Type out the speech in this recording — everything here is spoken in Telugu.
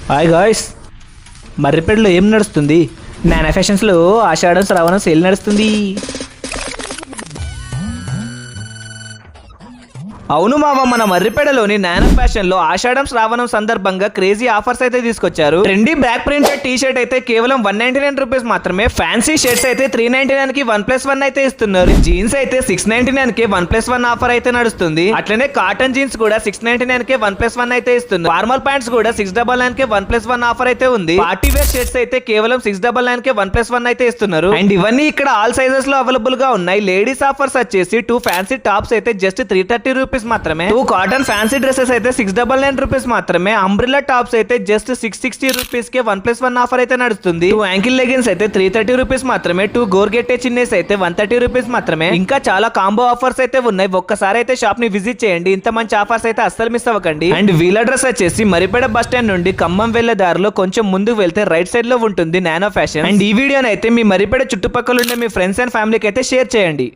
హాయ్ గాయ్స్, మర్రిపేటలో ఏం నడుస్తుంది? నానా ఫ్యాషన్స్లో ఆషాఢం శ్రావణం సేల్ నడుస్తుంది. అవును మామ, మన మర్రిపేటలోని నానో ఫ్యాషన్ లో ఆషాఢం శ్రావణం సందర్భంగా క్రేజీ ఆఫర్స్ అయితే తీసుకొచ్చారు. Trendy back printed T shirt అయితే కేవలం 199 రూపీస్ మాత్రమే. ఫ్యాన్సీ షర్ట్స్ అయితే 399 కి 1+1 అయితే ఇస్తున్నారు. జీన్స్ అయితే 699 కి 1+1 ఆఫర్ అయితే నడుస్తుంది. అట్లనే కాటన్ జీన్స్ కూడా 699 కి 1+1 అయితే ఇస్తున్నారు. ఫార్మల్ ప్యాంట్స్ కూడా 699 కి 1+1 ఆఫర్ అయితే ఉంది. పార్టీ వేర్ షర్ట్స్ అయితే కేవలం 699 కి 1+1 అయితే ఇస్తున్నారు. అండ్ ఇవన్నీ ఇక్కడ ఆల్ సైజెస్ లో అవైలబుల్ గా ఉన్నాయి. లేడీస్ ఆఫర్స్ వచ్చేసి 2 ఫ్యాన్సీ టాప్స్ అయితే జస్ట్ 330 రూపీస్ మాత్రమే. 2 కాటన్ ఫ్యాన్సీ డ్రెస్సెస్ అయితే 699 రూపీస్ మాత్రమే. అంబ్రెల్లా టాప్స్ అయితే జస్ట్ 660 రూపీస్ కి 1+1 ఆఫర్ అయితే నడుస్తుంది. 2 యాంకిల్ లెగిన్స్ అయితే 330 రూపీస్ మాత్రమే. 2 గోర్గెట్టే చిన్నీస్ అయితే 130 రూపీస్ మాత్రమే. ఇంకా చాలా కాంబో ఆఫర్స్ అయితే ఉన్నాయి. ఒక్కసారి అయితే షాప్ ని విజిట్ చేయండి. ఇంత మంచి ఆఫర్స్ అయితే అస్సలు మిస్ అవ్వకండి. అండ్ వీల్ అడ్రస్ వచ్చేసి మరిపేట బస్ స్టాండ్ నుండి ఖమ్మం వెళ్లే దారిలో కొంచెం ముందుకు వెళ్తే రైట్ సైడ్ లో ఉంటుంది నానో ఫ్యాషన్. అండ్ ఈ వీడియోని అయితే మీ మరిపేట చుట్టుపక్కల ఉండే మీ ఫ్రెండ్స్ అండ్ ఫ్యామిలీకి అయితే షేర్ చేయండి.